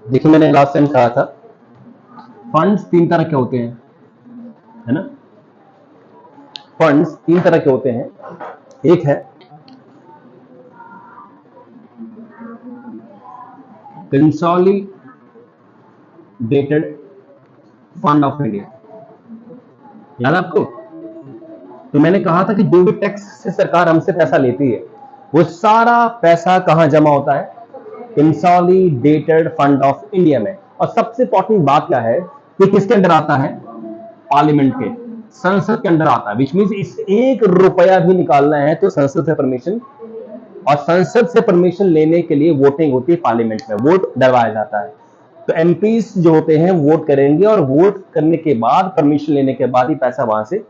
देखिए, मैंने last time कहा था फंड्स तीन तरह के होते हैं, है ना। फंड्स तीन तरह के होते हैं। एक है कंसोलिडेटेड फंड ऑफ इंडिया, याद है आपको। तो मैंने कहा था कि जो भी टैक्स से सरकार हमसे पैसा लेती है वो सारा पैसा कहां जमा होता है, कंसोलिडेटेड फंड ऑफ इंडिया में। और सबसे इंपॉर्टेंट बात क्या है कि किसके अंडर आता है, पार्लियामेंट के, संसद के अंदर आता है। विच मीन्स इस 1 रुपया भी निकालना है तो संसद से परमिशन, और संसद से परमिशन लेने के लिए वोटिंग होती है, पार्लियामेंट में वोट डलवाया जाता है। तो एमपीज जो होते हैं वोट करेंगे और वोट करने के बाद, परमिशन लेने के बाद ही पैसा वहां से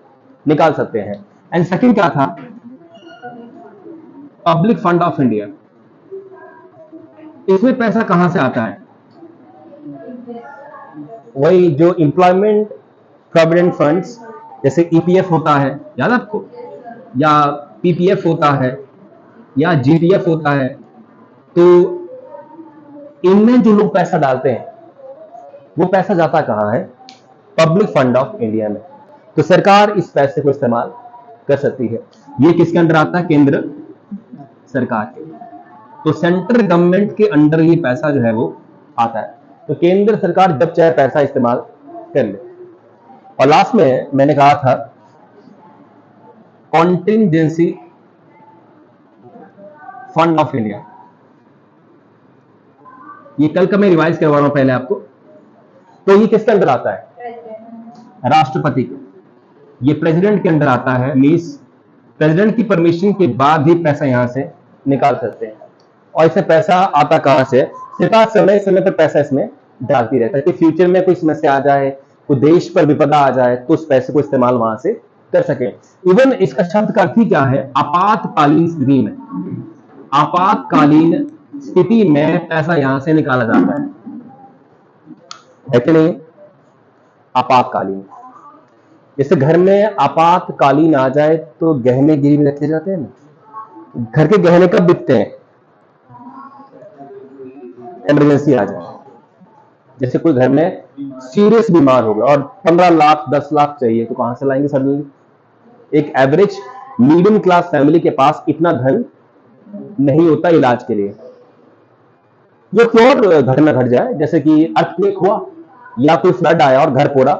निकाल सकते हैं। एंड सेकंड क्या था, पब्लिक फंड ऑफ इंडिया। इसमें पैसा कहां से आता है, वही जो एम्प्लॉयमेंट प्रोविडेंट फंड्स, जैसे ईपीएफ होता है, याद है आपको, या पीपीएफ होता है, या जीपीएफ होता है। तो इनमें जो लोग पैसा डालते हैं वो पैसा जाता कहां है, पब्लिक फंड ऑफ इंडिया में। तो सरकार इस पैसे को इस्तेमाल कर सकती है। ये किसके अंदर आता है, केंद्र सरकार के। तो सेंट्रल गवर्नमेंट के अंडर ये पैसा जो है वो आता है। तो केंद्र सरकार जब चाहे पैसा इस्तेमाल कर ले। और लास्ट में मैंने कहा था कॉन्टिजेंसी फंड ऑफ इंडिया। ये कल का मैं रिवाइज करवा रहा हूं पहले आपको। तो ये किसके अंदर आता है, राष्ट्रपति के। ये प्रेसिडेंट के अंदर आता है, मींस प्रेसिडेंट की परमिशन के बाद ही पैसा यहां से निकाल सकते हैं। और इससे पैसा आता कहां से, सरकार समय समय पर पैसा इसमें डालती रहता है कि फ्यूचर में कोई समस्या आ जाए, कोई देश पर विपदा आ जाए तो उस पैसे को इस्तेमाल वहां से कर सके। इवन इसका शब्द का अर्थ ही क्या है, आपातकालीन स्थिति में, आपातकालीन स्थिति में पैसा यहां से निकाला जाता है कि नहीं। आपातकालीन, जैसे घर में आपातकालीन आ जाए तो गहने गिरवी रखे जाते हैं ना, घर के गहने कब बिकते हैं, इमरजेंसी आ जाए। जैसे कोई घर में सीरियस बीमार हो गया और 15 लाख 10 लाख चाहिए, तो कहां से लाएंगे सर। एक एवरेज मीडियम क्लास फैमिली के पास इतना धन नहीं होता इलाज के लिए। जो फ्लोर घर में घट जाए, जैसे कि अर्थक्वेक हुआ या कोई फ्लड आया और घर पूरा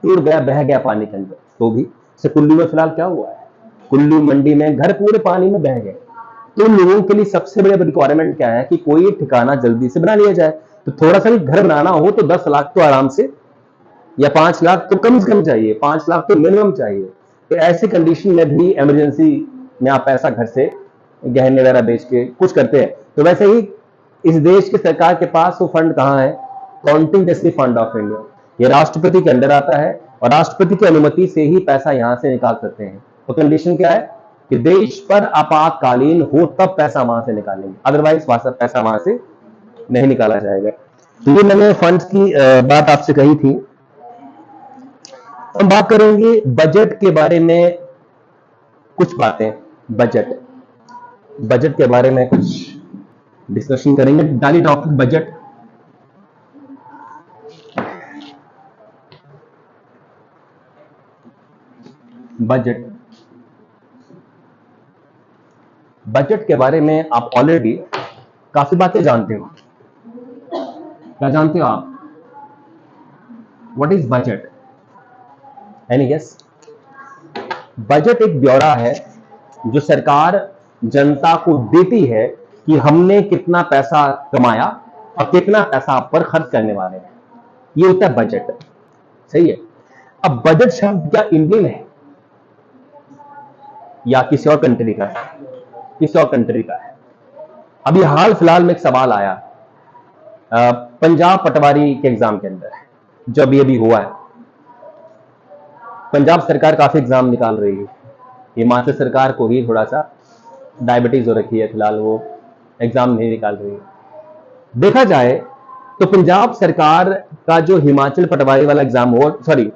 टूट गया, बह गया पानी के अंदर, तो भी से कुल्लू में फिलहाल क्या हुआ है, कुल्लू मंडी में घर पूरे पानी में बह गए। तो लोगों के लिए सबसे बड़ी रिक्वायरमेंट क्या है कि कोई ठिकाना जल्दी से बना लिया जाए। तो थोड़ा सा भी घर बनाना हो तो 10 लाख तो आराम से, या 5 लाख तो कम से कम चाहिए, 5 लाख तो मिनिमम चाहिए। तो ऐसी कंडीशन में भी इमरजेंसी में आप पैसा घर से गहने वगैरह बेच के कुछ करते हैं। तो वैसे ही इस देश की सरकार के पास वो फंड कहां है, कॉन्टिजेंसी फंड ऑफ इंडिया। ये राष्ट्रपति के अंदर आता है और राष्ट्रपति की अनुमति से ही पैसा यहां से निकाल सकते हैं। तो कंडीशन क्या है कि देश पर आपातकालीन हो तब पैसा वहां से निकालेंगे, अदरवाइज पैसा वहां से नहीं निकाला जाएगा। तो ये मैंने फंड्स की बात आपसे कही थी। हम बात करेंगे बजट के बारे में, कुछ बातें बजट के बारे में कुछ डिस्कशन करेंगे। डाली टॉपिक बजट। बजट के बारे में आप ऑलरेडी काफी बातें जानते हो। क्या जानते हो आप, what is budget, any guess. Budget एक ब्यौरा है जो सरकार जनता को देती है कि हमने कितना पैसा कमाया और कितना पैसा आप पर खर्च करने वाले हैं। ये होता है बजट, सही है। अब बजट शब्द क्या इंडियन है या किसी और कंट्री का है, किसी और कंट्री का है। अभी हाल फिलहाल में एक सवाल आया पंजाब पटवारी के एग्जाम के अंदर, जो अभी हुआ है। पंजाब सरकार काफी एग्जाम निकाल रही है, हिमाचल सरकार को ही थोड़ा सा डायबिटीज हो रखी है, फिलहाल वो एग्जाम नहीं निकाल रही है। देखा जाए तो पंजाब सरकार का जो हिमाचल पटवारी वाला एग्जाम हो, सॉरी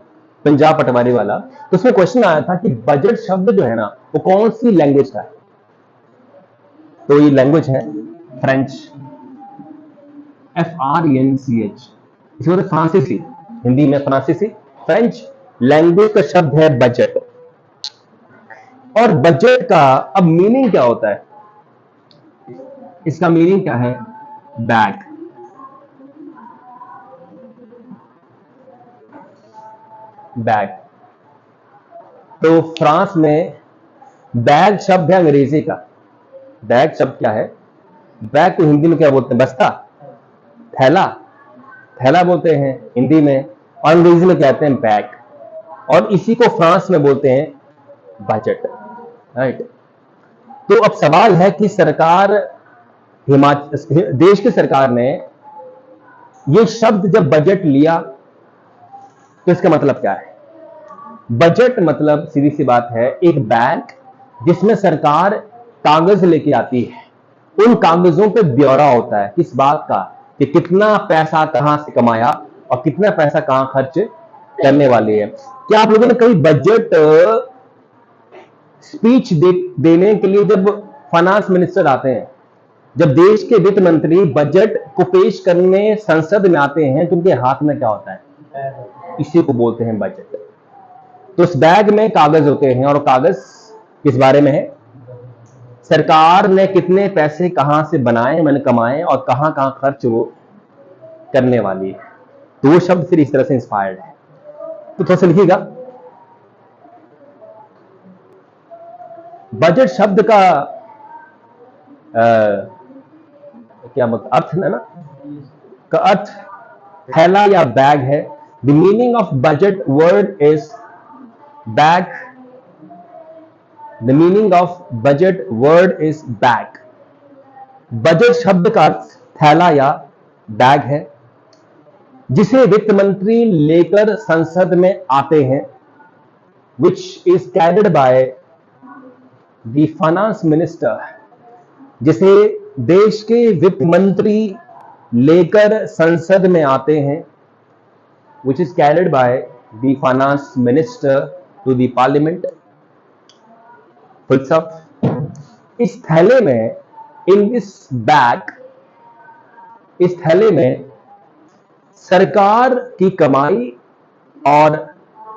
पंजाब पटवारी वाला, तो उसमें क्वेश्चन आया था कि बजट शब्द जो है ना वो कौन सी लैंग्वेज का है। तो ये लैंग्वेज है फ्रेंच, FRENCH, इसे बोलते फ्रांसीसी, हिंदी में फ्रांसीसी, फ्रेंच लैंग्वेज का शब्द है बजट। और बजट का अब मीनिंग क्या होता है, इसका मीनिंग क्या है, बैग। बैग, तो फ्रांस में बैग शब्द है अंग्रेजी का। बैग शब्द क्या है, बैग को हिंदी में क्या बोलते हैं, बस्ता, थैला, थैला बोलते हैं हिंदी में, और अंग्रेजी में कहते हैं बैग, और इसी को फ्रांस में बोलते हैं बजट, राइट। तो अब सवाल है कि सरकार, हिमाचल देश की सरकार ने ये शब्द जब बजट लिया तो इसका मतलब क्या है। बजट मतलब सीधी सी बात है एक बैग जिसमें सरकार कागज लेके आती है, उन कागजों पे ब्यौरा होता है किस बात का, कि कितना पैसा कहां से कमाया और कितना पैसा कहां खर्च करने वाली है। क्या आप लोगों ने कभी बजट स्पीच देने के लिए जब फाइनेंस मिनिस्टर आते हैं, जब देश के वित्त मंत्री बजट को पेश करने संसद में आते हैं तो उनके हाथ में क्या होता है, इसी को बोलते हैं बजट। तो उस बैग में कागज होते हैं, और कागज किस बारे में है, सरकार ने कितने पैसे कहां से बनाए, मैंने कमाए, और कहां कहां खर्च वो करने वाली है। तो वो शब्द फिर इस तरह से इंस्पायर्ड है। तो थोड़ा सा लिखिएगा, बजट शब्द का क्या मतलब अर्थ है ना, का अर्थ थैला या बैग है। The meaning of budget word is bag, the meaning of budget word is bag. Budget शब्द का अर्थ थैला या बैग है, जिसे वित्त मंत्री लेकर संसद में आते हैं, which is carried by the finance minister, जिसे देश के वित्त मंत्री लेकर संसद में आते हैं, which is carried by the finance minister to the parliament। इस थैले में, इन दिस बैग, इस थैले में सरकार की कमाई और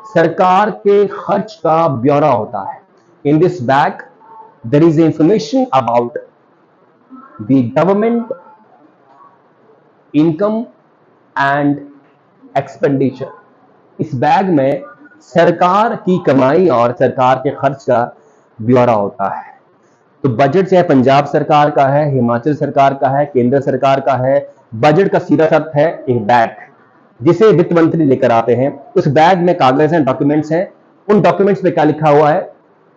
सरकार के खर्च का ब्यौरा होता है। In this bag there is information about the government income and expenditure. इस बैग में सरकार की कमाई और सरकार के खर्च का ब्यौरा होता है। तो बजट चाहे पंजाब सरकार का है, हिमाचल सरकार का है, केंद्र सरकार का है, बजट का सीधा अर्थ है एक बैग जिसे वित्त मंत्री लेकर आते हैं। उस बैग में कागज हैं, डॉक्यूमेंट्स हैं। उन डॉक्यूमेंट्स में क्या लिखा हुआ है,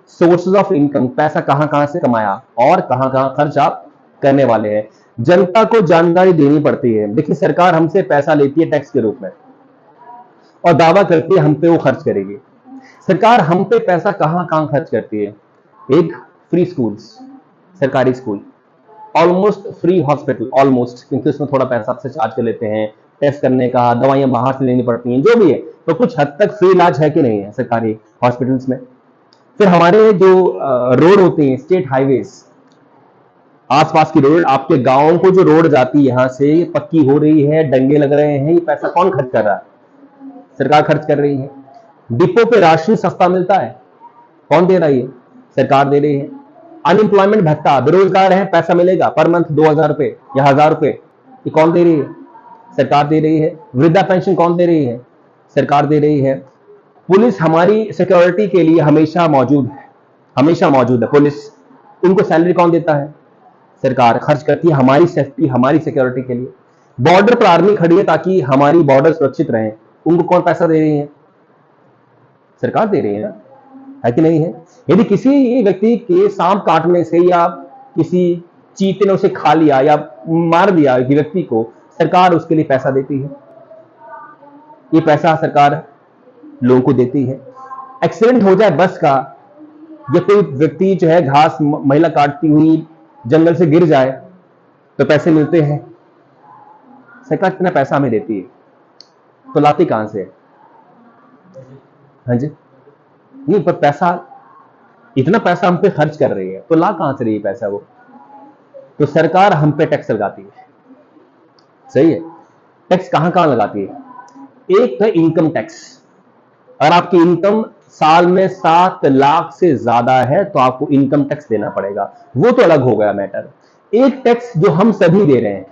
सोर्सेज ऑफ इनकम, पैसा कहां कहां से कमाया और कहां कहां खर्च आप करने वाले हैं। जनता को जानकारी देनी पड़ती है। देखिए, सरकार हमसे पैसा लेती है टैक्स के रूप में और दावा करती है हम पे वो खर्च करेगी। सरकार हम पे पैसा कहां कहां खर्च करती है, एक फ्री स्कूल्स, सरकारी school, almost free hospital, almost, क्योंकि उसमें थोड़ा पैसा आपसे चार्ज कर लेते हैं टेस्ट करने का, दवाइयां बाहर से लेनी पड़ती हैं, जो भी है, तो कुछ हद तक फ्री इलाज है कि नहीं है सरकारी हॉस्पिटल्स में। फिर हमारे जो रोड होते हैं, स्टेट हाईवेज, आसपास की रोड, आपके गांव को जो रोड जाती है यहां से पक्की हो रही है, डंगे लग रहे हैं, ये पैसा कौन खर्च कर रहा है, सरकार खर्च कर रही है। डिपो पे राशन सस्ता मिलता है, कौन दे रही है, सरकार दे रही है। अनएम्प्लॉयमेंट भत्ता, बेरोजगार है, पैसा मिलेगा पर मंथ 2000 रुपए या 1000 रुपए, ये कौन दे रही है, सरकार दे रही है। वृद्धा पेंशन कौन दे रही है, सरकार दे रही है। पुलिस हमारी सिक्योरिटी के लिए हमेशा मौजूद है, हमेशा मौजूद है पुलिस, उनको सैलरी कौन देता है, सरकार खर्च करती है हमारी सेफ्टी, हमारी सिक्योरिटी के लिए। बॉर्डर पर आर्मी खड़ी है ताकि हमारी बॉर्डर सुरक्षित रहे, उनको कौन पैसा दे रही है, सरकार दे रही है ना, है कि नहीं है। यदि किसी व्यक्ति के सांप काटने से या किसी चीते ने उसे खा लिया या मार दिया व्यक्ति को, सरकार उसके लिए पैसा देती है, ये पैसा सरकार लोगों को देती है। एक्सीडेंट हो जाए बस का, या कोई व्यक्ति जो है घास महिला काटती हुई जंगल से गिर जाए तो पैसे मिलते हैं। सरकार कितना पैसा हमें देती है, तो लाती कहां से? हाँ जी, नहीं, पर पैसा, इतना पैसा हम पे खर्च कर रही है तो ला कहां से रही है पैसा वो? तो सरकार हम पे टैक्स लगाती है। सही है। टैक्स कहां कहां लगाती है? एक तो इनकम टैक्स। अगर आपकी इनकम साल में 7 लाख से ज्यादा है तो आपको इनकम टैक्स देना पड़ेगा, वो तो अलग हो गया मैटर। एक टैक्स जो हम सभी दे रहे हैं,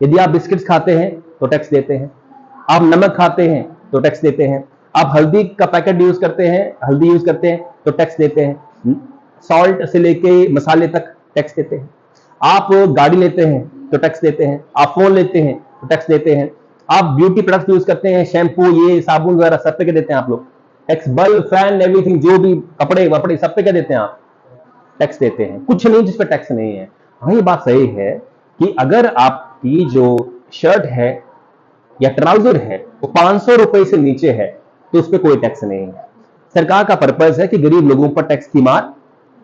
यदि आप बिस्किट्स खाते हैं तो टैक्स देते हैं, आप नमक खाते हैं तो टैक्स देते हैं, आप हल्दी का पैकेट यूज करते हैं, हल्दी यूज करते हैं तो टैक्स देते हैं, सॉल्ट से लेके मसाले तक टैक्स देते हैं, आप गाड़ी लेते हैं तो टैक्स देते हैं, आप फोन लेते हैं तो टैक्स देते हैं, आप ब्यूटी प्रोडक्ट यूज करते हैं, शैम्पू, ये साबुन वगैरह सब पे क्या देते हैं आप लोग? टैक्स। बल्ब, फैन, एवरीथिंग, जो भी कपड़े वपड़े सब पे क्या देते हैं आप? टैक्स देते हैं। कुछ नहीं जिस पे टैक्स नहीं है। हाँ, ये बात सही है कि अगर आपकी जो शर्ट है या ट्राउजर है वो 500 रुपए से नीचे है तो उस पर कोई टैक्स नहीं है। सरकार का पर्पज है कि गरीब लोगों पर टैक्स की मार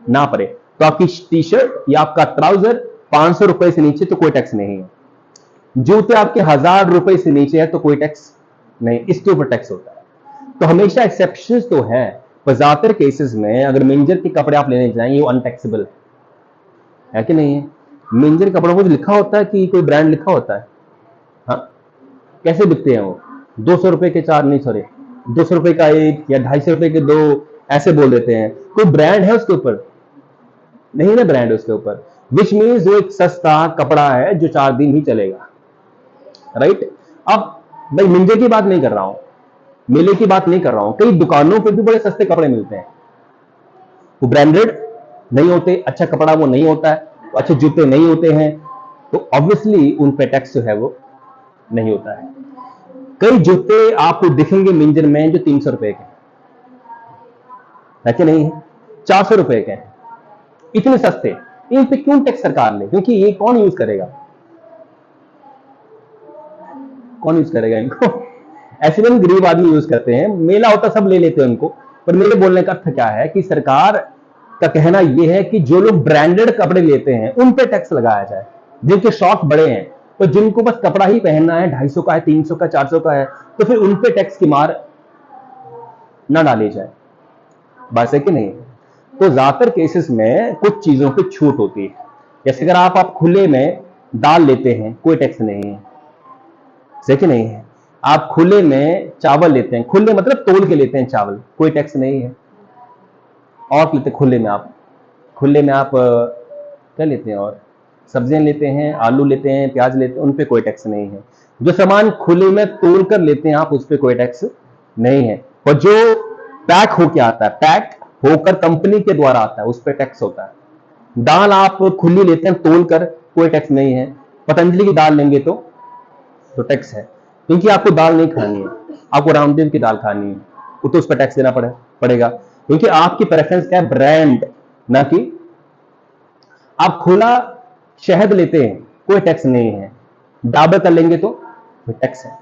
ना पड़े। तो आपकी टी शर्ट या आपका ट्राउजर 500 रुपए से नीचे तो कोई टैक्स नहीं है। जूते आपके 1000 रुपए से नीचे है तो कोई टैक्स नहीं, इसके ऊपर टैक्स होता है। तो हमेशा एक्सेप्शन तो है, पर ज्यादातर केसेस में अगर मिंजर के कपड़े आप लेने जाएं, ये अनटैक्सेबल है कि नहीं है? मिंजर कपड़ों पर लिखा होता है कि कोई ब्रांड लिखा होता है? हाँ, कैसे बिकते हैं वो? 200 रुपए के 4, नहीं सॉरी, 200 रुपए का 1 या 250 रुपए के 2, ऐसे बोल देते हैं। कोई ब्रांड है उसके ऊपर? नहीं ना, ब्रांड उसके ऊपर, विच मीन्स वो एक सस्ता कपड़ा है जो 4 दिन ही चलेगा, राइट? अब भाई मिंजर की बात नहीं कर रहा हूं, मेले की बात नहीं कर रहा हूं, कई दुकानों पे भी बड़े सस्ते कपड़े मिलते हैं, वो ब्रांडेड नहीं होते, अच्छा कपड़ा वो नहीं होता है, अच्छे जूते नहीं होते हैं, तो ऑब्वियसली उन पे टैक्स जो है वो नहीं होता है। कई जूते आपको दिखेंगे मिंजर में जो 300 रुपए के है कि नहीं है, 400 रुपए के हैं, इतने सस्ते, इन पे क्यों टैक्स सरकार ले? क्योंकि ये कौन यूज करेगा? कौन यूज करेगा इनको? ऐसे में गरीब आदमी यूज करते हैं, मेला होता सब ले लेते हैं उनको। पर मेरे बोलने का अर्थ क्या है कि सरकार का कहना यह है कि जो लोग ब्रांडेड कपड़े लेते हैं उन पे टैक्स लगाया जाए, जिनके शौक बड़े हैं, तो जिनको बस कपड़ा ही पहनना है, 250 का है, 300 का, 400 का है, तो फिर उन पे टैक्स की मार ना डाली जाए। बात है कि नहीं? तो ज्यादातर केसेस में कुछ चीजों पे छूट होती है। जैसे अगर आप खुले में दाल लेते हैं, कोई टैक्स नहीं है, सही कि नहीं है? आप खुले में चावल लेते हैं, खुले मतलब तोल के लेते हैं चावल, कोई टैक्स नहीं है। और लेते खुले में आप क्या लेते हैं? और सब्जियां लेते हैं, आलू लेते हैं, प्याज लेते हैं, उन पे कोई टैक्स नहीं है। जो सामान खुले में तोल कर लेते हैं आप, उस पर कोई टैक्स नहीं है। और जो पैक होके आता है, पैक होकर कंपनी के द्वारा आता है, उस पर टैक्स होता है। दाल आप खुली लेते हैं तोल कर, कोई टैक्स नहीं है। पतंजलि की दाल लेंगे तो टैक्स है, क्योंकि आपको दाल नहीं खानी है, आपको रामदेव की दाल खानी है, तो उस पर टैक्स देना पड़ेगा, क्योंकि आपकी प्रेफरेंस क्या है? ब्रांड, ना कि आप खुला शहद लेते हैं, कोई टैक्स नहीं है। डाबर का लेंगे तो टैक्स है।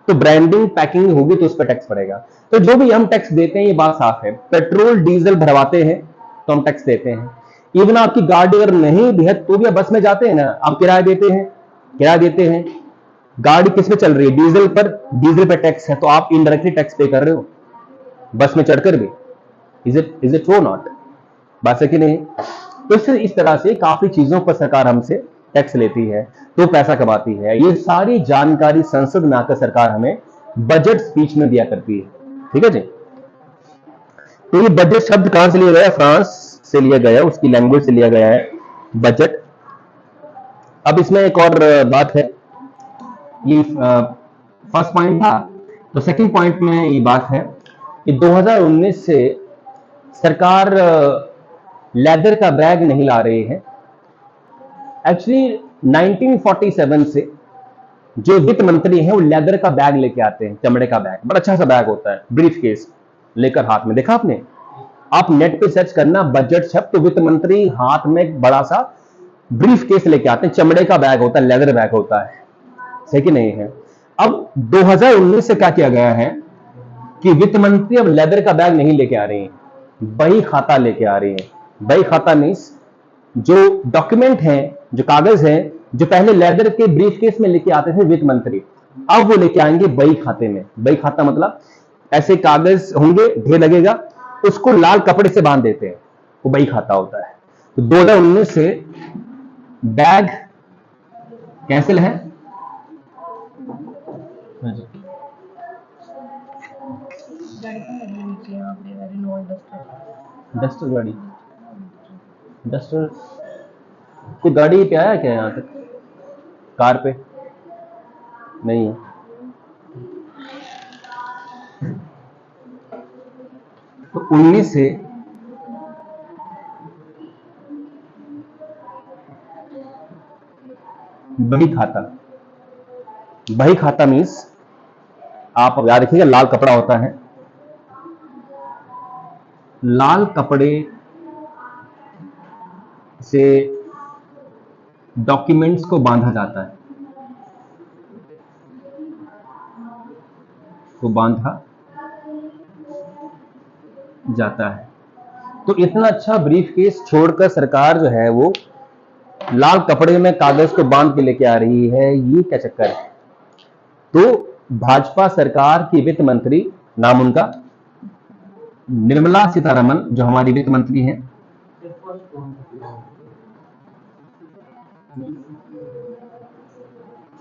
तो ब्रांडिंग पैकिंग होगी तो उस पर टैक्स पड़ेगा। तो जो भी हम टैक्स देते हैं, ये बात साफ है। पेट्रोल डीजल भरवाते हैं तो हम टैक्स देते हैं। इवन आपकी गाड़ी अगर नहीं भी है तो भी आप बस में जाते हैं ना, आप किराया देते हैं। गाड़ी किस पे चल रही है? डीजल पर, डीजल पे टैक्स है, तो आप इनडायरेक्टली टैक्स पे कर रहे हो बस में चढ़कर भी। Is it true not? बात है कि नहीं? तो इस तरह से काफी चीजों पर सरकार हमसे टैक्स लेती है, तो पैसा कमाती है। ये सारी जानकारी संसद में आकर सरकार हमें बजट स्पीच में दिया करती है। ठीक है जी? तो ये बजट शब्द कहां से लिया गया? फ्रांस से लिया गया, उसकी लैंग्वेज से लिया गया है बजट। अब इसमें एक और बात है, ये फर्स्ट पॉइंट था, तो सेकंड पॉइंट में ये बात है कि 2019 से सरकार लेदर का बैग नहीं ला रही है। एक्चुअली 1947 से जो वित्त मंत्री हैं वो लेदर का बैग लेके आते हैं, चमड़े का बैग, बड़ा अच्छा सा बैग होता है, ब्रीफ केस लेकर हाथ में। देखा आपने? आप नेट पे सर्च करना बजट शब्द, तो वित्त मंत्री हाथ में एक बड़ा सा ब्रीफ केस लेके आते हैं, चमड़े का बैग होता है, लेदर बैग होता है, सही कि नहीं है? अब 2019 से क्या किया गया है कि वित्त मंत्री अब लेदर का बैग नहीं लेके आ रहे हैं, बही खाता लेके आ रहे हैं। बही खाता मीन्स जो डॉक्यूमेंट हैं, जो कागज हैं, जो पहले लेदर के ब्रीफ केस में लेके आते थे वित्त मंत्री, अब वो लेके आएंगे बही खाते में। बही खाता मतलब ऐसे कागज होंगे, ढेर लगेगा, उसको लाल कपड़े से बांध देते हैं, वो बही खाता होता है। तो 2019 से बैग कैंसिल है। डस्टर गाड़ी, डस्टर कोई गाड़ी पे आया क्या यहाँ तक? कार पे नहीं है। तो 19 से बही खाता, बही खाता मीन्स आप याद रखिएगा, लाल कपड़ा होता है, लाल कपड़े से डॉक्यूमेंट्स को बांधा जाता है, को बांधा जाता है। तो इतना अच्छा ब्रीफ केस छोड़कर सरकार जो है वो लाल कपड़े में कागज को बांध के लेके आ रही है, ये क्या चक्कर है? तो भाजपा सरकार की वित्त मंत्री, नाम उनका निर्मला सीतारमण, जो हमारी वित्त मंत्री हैं,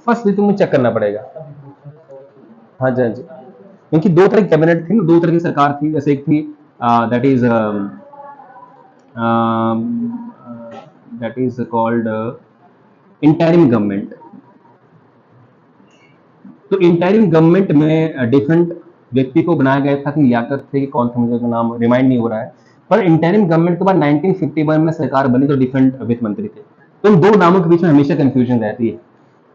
फर्स्ट भी तुम्हें चेक करना पड़ेगा। हाँ जी, हाँ जी, क्योंकि दो तरह की कैबिनेट थी, दो तरह की सरकार थी। जैसे एक थी that is called interim government. तो इंटरिम गवर्नमेंट में डिफरेंट व्यक्ति को बनाया गया था कि लियाकत थे कि कौन था, मुझे तो नाम रिमाइंड नहीं हो रहा है। पर इंटरिम गवर्नमेंट के बाद 1951 में सरकार बनी तो डिफरेंट वित्त मंत्री थे। तो इन दो नामों के बीच में हमेशा कंफ्यूजन रहती है।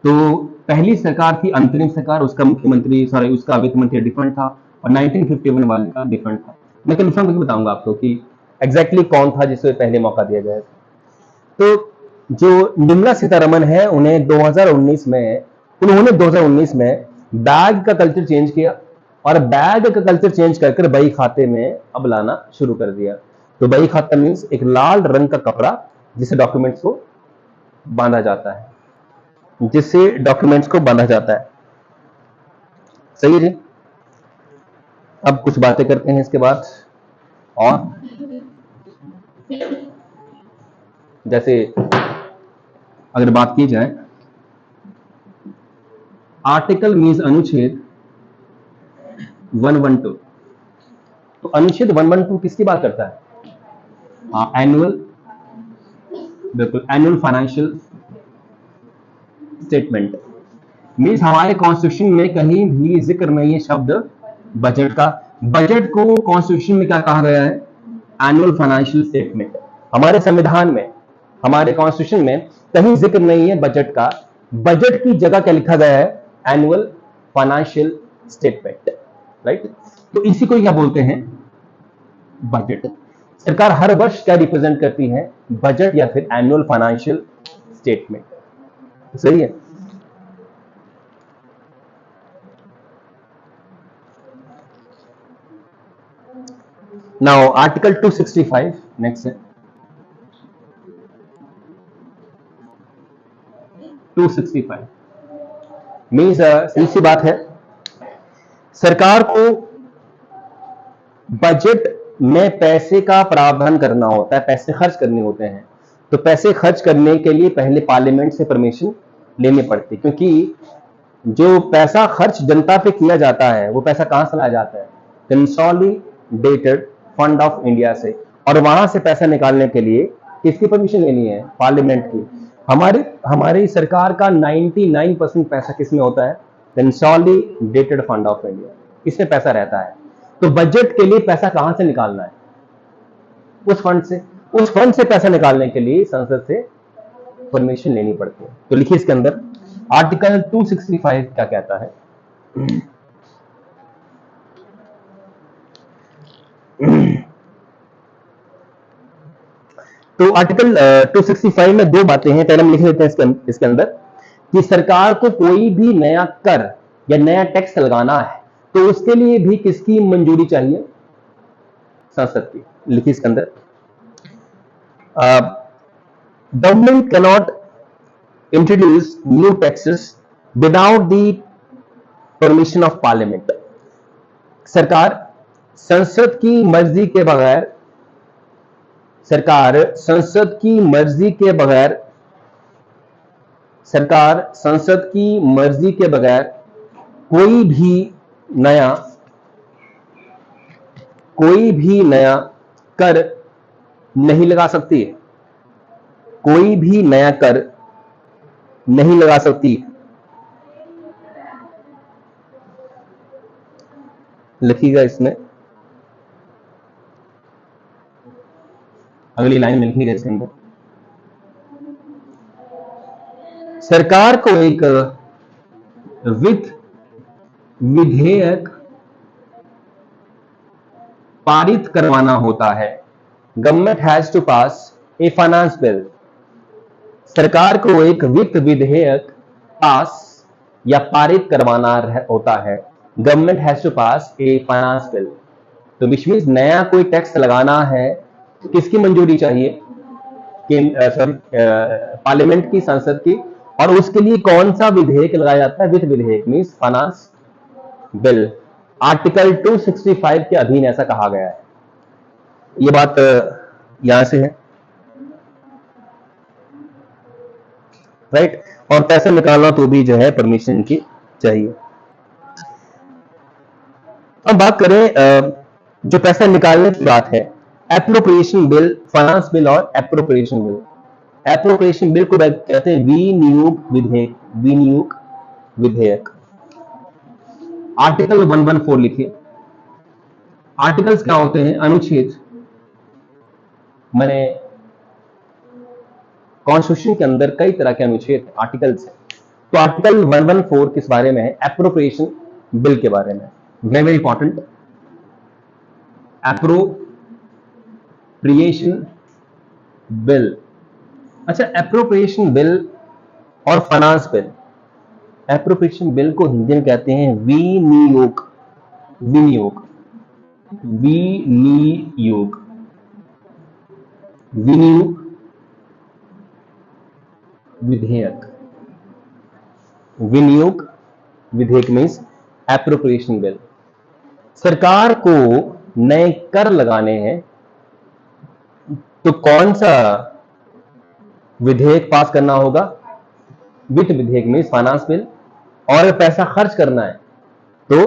तो पहली सरकार थी अंतरिम सरकार, उसका मुख्यमंत्री उसका वित्त मंत्री डिफरेंट था, और 1951 वाले का डिफरेंट था। मैं कंफर्म करके बताऊंगा आपको कि एग्जैक्टली कौन था जिसे पहले मौका दिया गया था। तो जो निर्मला सीतारमण है, उन्होंने 2019 में बैग का कल्चर चेंज किया, और बैग का कल्चर चेंज कर बही खाते में अब लाना शुरू कर दिया। तो बही खाता मीन्स एक लाल रंग का कपड़ा जिसे डॉक्यूमेंट्स को बांधा जाता है, जिससे डॉक्यूमेंट्स को बांधा जाता है। सही है जी। अब कुछ बातें करते हैं इसके बाद, और जैसे अगर बात की जाए, आर्टिकल मीन्स अनुच्छेद 112। तो अनुच्छेद 112 किसकी बात करता है? एनुअल, बिल्कुल, एनुअल फाइनेंशियल स्टेटमेंट। मीन्स हमारे कॉन्स्टिट्यूशन में कहीं भी जिक्र नहीं है शब्द बजट का। बजट को कॉन्स्टिट्यूशन में क्या कहा गया है? Annual financial statement. हमारे संविधान में, हमारे कॉन्स्टिट्यूशन में कहीं जिक्र नहीं है बजट का। बजट की जगह क्या लिखा गया है? Annual financial statement, right. तो इसी को क्या बोलते हैं? बजट। सरकार हर वर्ष क्या रिप्रेजेंट करती है? बजट या फिर एनुअल फाइनेंशियल स्टेटमेंट। सही है। नाउ आर्टिकल 265 नेक्स्ट है। 265 मीन्स सीधी बात है, सरकार को बजट में पैसे का प्रावधान करना होता है, पैसे खर्च करने होते हैं। तो पैसे खर्च करने के लिए पहले पार्लियामेंट से परमिशन लेनी पड़ती, क्योंकि जो पैसा खर्च जनता पे किया जाता है वो पैसा कहां से लाया जाता है? कंसोलिडेटेड फंड ऑफ इंडिया से। और वहां से पैसा निकालने के लिए किसकी परमिशन लेनी है? पार्लियामेंट की। हमारी सरकार का 99% पैसा किसमें होता है? कंसोलिडेटेड फंड ऑफ इंडिया, इसमें पैसा रहता है। तो बजट के लिए पैसा कहां से निकालना है? उस फंड से। उस फंड से पैसा निकालने के लिए संसद से परमिशन लेनी पड़ती है। तो लिखिए इसके अंदर आर्टिकल 265 क्या कहता है। तो आर्टिकल 265 में दो बातें हैं। पहले हम लिख लेते हैं इसके अंदर कि सरकार को कोई भी नया कर या नया टैक्स लगाना है तो उसके लिए भी किसकी मंजूरी चाहिए? संसद की। लिखिए इसके अंदर, government cannot introduce new taxes without the permission of parliament. सरकार संसद की मर्जी के बगैर, सरकार संसद की मर्जी के बगैर, सरकार संसद की मर्जी के बगैर कोई भी नया कर नहीं लगा सकती है। कोई भी नया कर नहीं लगा सकती। लिखिएगा इसमें, अगली लाइन में लिखिएगा इसके अंदर, सरकार को एक वित्त विधेयक पारित करवाना होता है। Government has to pass a finance bill. सरकार को एक वित्त विधेयक पास या पारित करवाना होता है। Government has to pass a finance bill. तो विच मीन्स नया कोई टैक्स लगाना है तो किसकी मंजूरी चाहिए? पार्लियामेंट की, संसद की। और उसके लिए कौन सा विधेयक लगाया जाता है? वित्त विधेयक मीन्स फाइनेंस बिल। आर्टिकल 265 के अधीन ऐसा कहा गया है। ये बात यहां से है, राइट। और पैसा निकालना तो भी जो है परमिशन की चाहिए। अब बात करें जो पैसा निकालने की बात है, एप्रोप्रिएशन बिल, फाइनेंस बिल और एप्रोप्रिएशन बिल। एप्रोप्रिएशन बिल को कहते हैं विनियोग विधेयक। विनियोग विधेयक। आर्टिकल 114 लिखिए। आर्टिकल्स क्या होते हैं? अनुच्छेद। मैंने कॉन्स्टिट्यूशन के अंदर कई तरह के अनुच्छेद आर्टिकल्स हैं। तो आर्टिकल 114 किस बारे में है? एप्रोप्रिएशन बिल के बारे में। Very very important. Appropriation bill. अच्छा, एप्रोप्रिएशन बिल और फाइनेंस बिल। एप्रोप्रिएशन बिल को हिंदी में कहते हैं विनियोग। विनियोग। विनियोग। विनियोग विधेयक। विनियोग विधेयक मीन्स एप्रोप्रिएशन बिल। सरकार को नए कर लगाने हैं तो कौन सा विधेयक पास करना होगा? वित्त विधेयक मीन्स फाइनेंस बिल। और पैसा खर्च करना है तो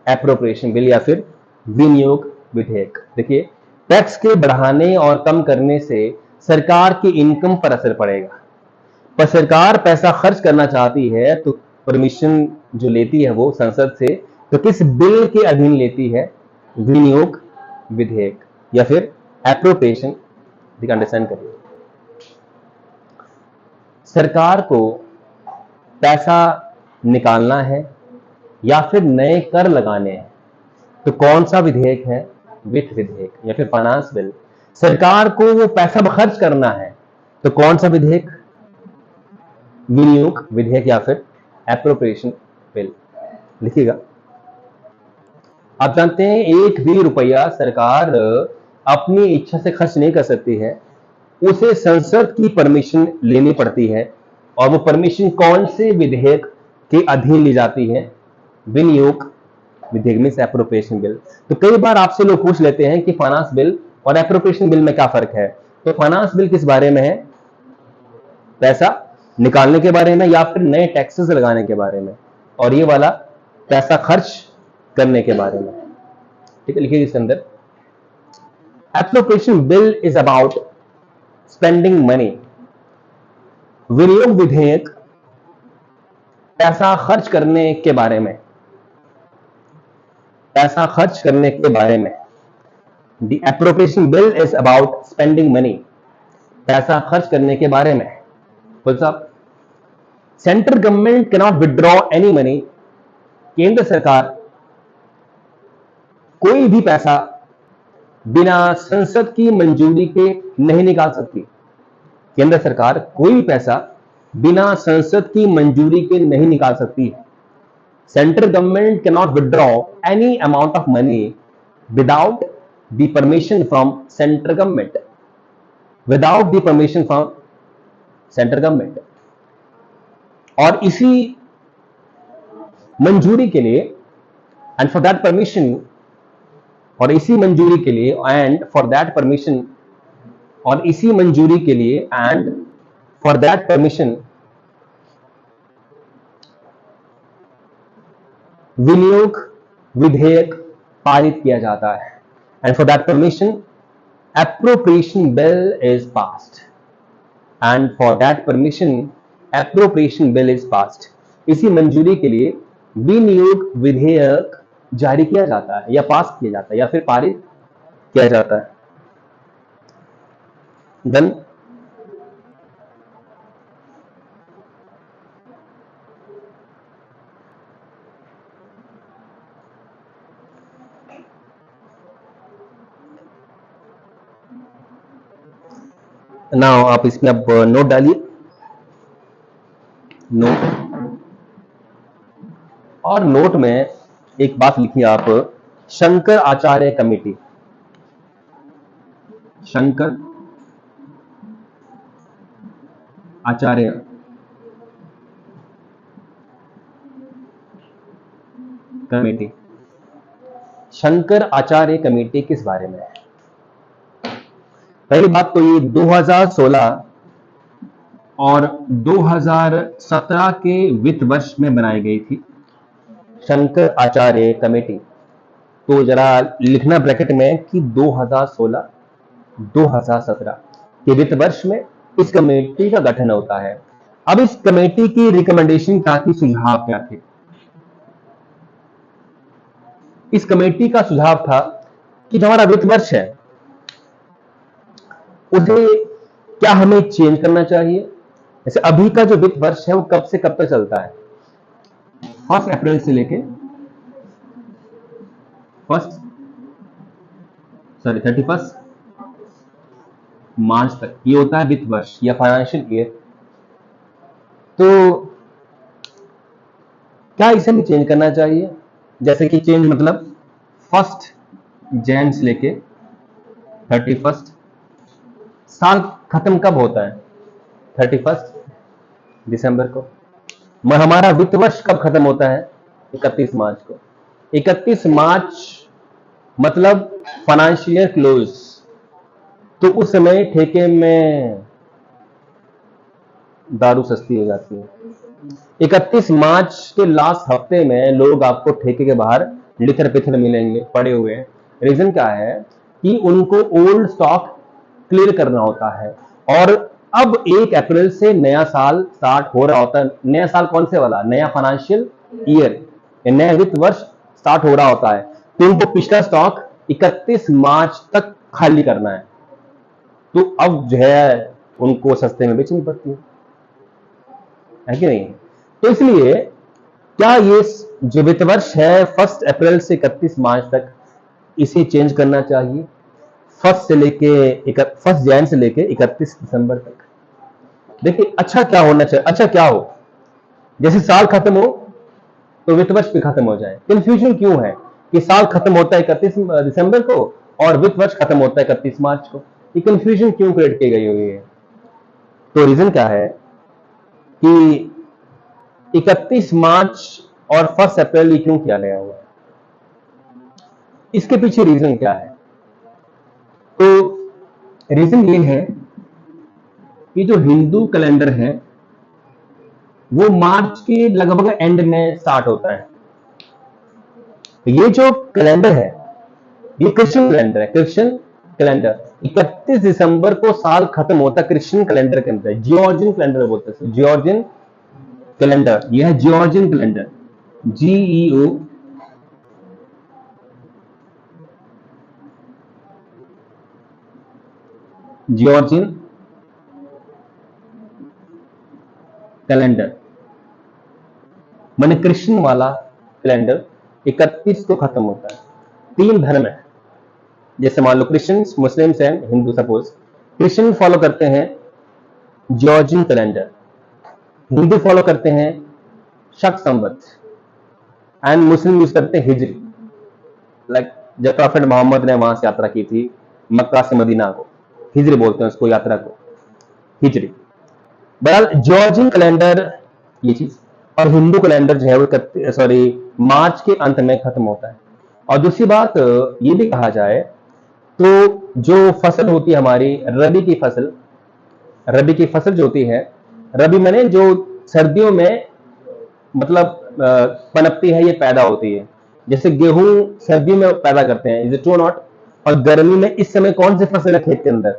एप्रोप्रिएशन बिल या फिर विनियोग विधेयक। देखिए, टैक्स के बढ़ाने और कम करने से सरकार की इनकम पर असर पड़ेगा, पर सरकार पैसा खर्च करना चाहती है तो परमिशन जो लेती है वो संसद से, तो किस बिल के अधीन लेती है? विनियोग विधेयक या फिर एप्रोप्रिएशन। अंडरस्टैंड करिए, सरकार को पैसा निकालना है या फिर नए कर लगाने हैं तो कौन सा विधेयक है? वित्त विधेयक या फिर फाइनेंस बिल। सरकार को वो पैसा खर्च करना है तो कौन सा विधेयक? विनियोग विधेयक या फिर एप्रोप्रिएशन बिल। लिखिएगा। आप जानते हैं एक भी रुपया सरकार अपनी इच्छा से खर्च नहीं कर सकती है, उसे संसद की परमिशन लेनी पड़ती है। और वो परमिशन कौन से विधेयक के अधीन ली जाती है? विनियोग विधेयक में से एप्रोप्रिएशन बिल। तो कई बार आपसे लोग पूछ लेते हैं कि फाइनेंस बिल और एप्रोप्रिएशन बिल में क्या फर्क है? तो फाइनेंस बिल किस बारे में है? पैसा निकालने के बारे में या फिर नए टैक्सेस लगाने के बारे में। और ये वाला पैसा खर्च करने के बारे में। ठीक है, लिखिए इसके अंदर, appropriation bill is about spending money. विनियोग विधेयक पैसा खर्च करने के बारे में। पैसा खर्च करने के बारे में। The appropriation bill is about spending money. पैसा खर्च करने के बारे में। बोल साहब, central government cannot withdraw any money. केंद्र सरकार कोई भी पैसा बिना संसद की मंजूरी के नहीं निकाल सकती। केंद्र सरकार कोई भी पैसा बिना संसद की मंजूरी के नहीं निकाल सकती है। Central government cannot withdraw any amount of money without the permission from central government. Without the permission from central government. और इसी मंजूरी के लिए and for that permission, और इसी मंजूरी के लिए and for that permission, और इसी मंजूरी के लिए and for that permission विनियोग विधेयक पारित किया जाता है and for that permission appropriation bill is passed and for that permission appropriation bill is passed. इसी मंजूरी के लिए विनियोग विधेयक जारी किया जाता है या पास किया जाता है या फिर पारित किया जाता है. Then नाउ आप इसमें अब नोट डालिए, नोट, और नोट में एक बात लिखिए आप, शंकर आचार्य कमेटी. शंकर आचार्य कमेटी. शंकर आचार्य कमेटी किस बारे में है? पहली बात तो ये 2016 और 2017 के वित्त वर्ष में बनाई गई थी शंकर आचार्य कमेटी. तो जरा लिखना ब्रैकेट में कि 2016-2017 के वित्त वर्ष में इस कमेटी का गठन होता है. अब इस कमेटी की रिकमेंडेशन क्या थी, सुझाव क्या थे? इस कमेटी का सुझाव था कि जो हमारा वित्त वर्ष है उसे क्या हमें चेंज करना चाहिए. जैसे अभी का जो वित्त वर्ष है वो कब से कब तक चलता है? 1 अप्रैल से लेके 31 मार्च तक ये होता है वित्त वर्ष या फाइनेंशियल ईयर. तो क्या इसे हमें चेंज करना चाहिए? जैसे कि चेंज मतलब 1 जनवरी से लेके 31 साल खत्म कब होता है? 31 दिसंबर को. हमारा वित्त वर्ष कब खत्म होता है? 31 मार्च को. 31 मार्च मतलब फाइनेंशियल ईयर क्लोज. तो उस समय ठेके में दारू सस्ती हो जाती है. 31 मार्च के लास्ट हफ्ते में लोग आपको ठेके के बाहर लिथर पिथर मिलेंगे पड़े हुए. रीजन क्या है कि उनको ओल्ड स्टॉक क्लियर करना होता है. और अब 1 अप्रैल से नया साल स्टार्ट हो रहा होता है. नया साल कौन से वाला? नया फाइनेंशियल ईयर, नया वित्त वर्ष स्टार्ट हो रहा होता है. तो उनको पिछला स्टॉक 31 मार्च तक खाली करना है. तो अब जो है उनको सस्ते में बेचनी पड़ती है कि नहीं? तो इसलिए क्या ये जो वित्त वर्ष है 1 अप्रैल से 31 मार्च तक इसे चेंज करना चाहिए? 1 जनवरी से लेके 31 दिसंबर तक. देखिए अच्छा क्या होना चाहिए, अच्छा क्या हो, जैसे साल खत्म हो तो वित्त वर्ष भी खत्म हो जाए. कंफ्यूजन क्यों है कि साल खत्म होता है 31 दिसंबर को और वित्त वर्ष खत्म होता है 31 मार्च को? ये कंफ्यूजन क्यों क्रिएट की गई हुई है? तो रीजन क्या है कि 31 मार्च और 1 अप्रैल क्यों किया गया हुआ है? इसके पीछे रीजन क्या है? तो रीजन ये है कि जो हिंदू कैलेंडर है वो मार्च के लगभग एंड में स्टार्ट होता है. ये जो कैलेंडर है ये क्रिश्चियन कैलेंडर है. क्रिश्चियन कैलेंडर 31 दिसंबर को साल खत्म होता है क्रिश्चियन कैलेंडर के अंदर. जियोर्जियन कैलेंडर बोलते हैं. जियोर्जियन कैलेंडर, यह है जियोर्जियन कैलेंडर, GEO जियोर्जियन कैलेंडर माने क्रिश्चियन वाला कैलेंडर 31 को खत्म होता है. 3 धर्म है, जैसे मान लो Christians, Muslims and Hindu. Suppose Christian follow करते हैं जियोर्जियन कैलेंडर, हिंदू फॉलो करते हैं शक संवत. एंड मुस्लिम यूज करते हैं हिजरी, लाइक जब प्रॉफेट मोहम्मद ने वहां से यात्रा की थी मक्का से मदीना को, हिजरी बोलते हैं उसको, यात्रा को हिजरी। बहरहाल जॉर्जियन कैलेंडर ये चीज, और हिंदू कैलेंडर जो है वो मार्च के अंत में खत्म होता है। और दूसरी बात ये भी कहा जाए तो जो फसल होती है हमारी रबी की फसल जो होती है, रबी मैंने जो सर्दियों में मतलब पनपती है, ये पैदा होती है। जैसे गेहूं सर्दियों में पैदा करते हैं, इज इट ट्रू नॉट? और गर्मी में इस समय कौन सी फसल है खेत के अंदर?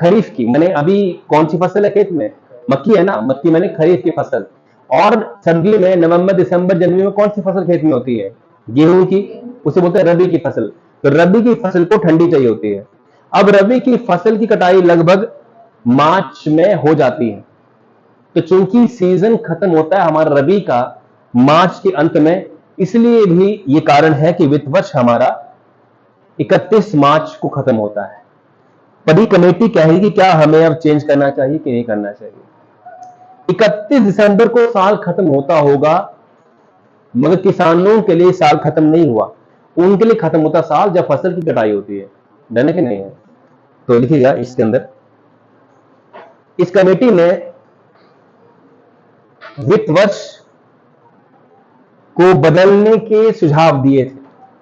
खरीफ की। मैंने अभी कौन सी फसल है खेत में? मक्की है ना, मक्की मैंने खरीफ की फसल। और सर्दी में नवंबर दिसंबर जनवरी में कौन सी फसल खेत में होती है? गेहूं की, उसे बोलते हैं रबी की फसल। तो रबी की फसल को ठंडी चाहिए होती है। अब रबी की फसल की कटाई लगभग मार्च में हो जाती है। तो चूंकि सीजन खत्म होता है हमारा रबी का मार्च के अंत में, इसलिए भी ये कारण है कि वित्त वर्ष हमारा 31 मार्च को खत्म होता है। बड़ी कमेटी कहेगी क्या हमें अब चेंज करना चाहिए कि नहीं करना चाहिए। 31 दिसंबर को साल खत्म होता होगा, मगर किसानों के लिए साल खत्म नहीं हुआ, उनके लिए खत्म होता साल जब फसल की कटाई होती है। डन है कि नहीं है? तो लिखिएगा इसके अंदर, इस कमेटी ने वित्त वर्ष को बदलने के सुझाव दिए थे।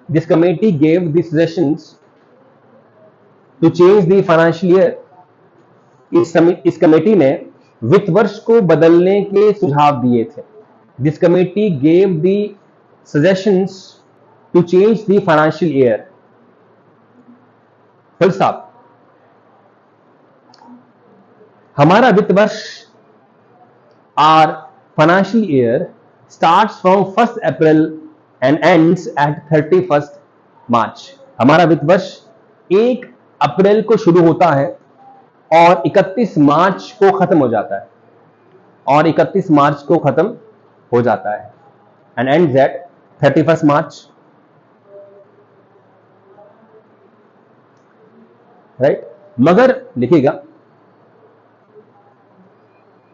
This committee gave the suggestions to change the financial year. इस कमेटी ने वित्त वर्ष को बदलने के सुझाव दिए थे। This committee gave the suggestions to change the financial year. Full stop. हमारा वित्त वर्ष, or financial year starts from 1 April and ends at 31 March. हमारा वित्त वर्ष 1 अप्रैल को शुरू होता है और 31 मार्च को खत्म हो जाता है, and ends at 31 March, right. मगर लिखिएगा,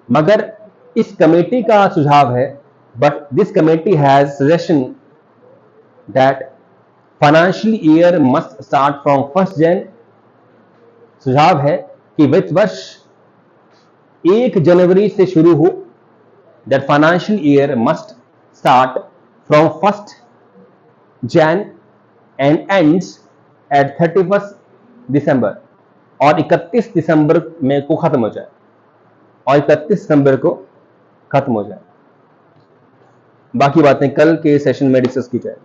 मगर इस कमेटी का सुझाव है, but this committee has suggestion that financial year must start from 1 जनवरी। सुझाव है कि वित्त वर्ष 1 जनवरी से शुरू हो, that financial year must start from 1 January and ends at 31 दिसंबर, और 31 दिसंबर में को खत्म हो जाए, बाकी बातें कल के सेशन में डिस्कस की जाए।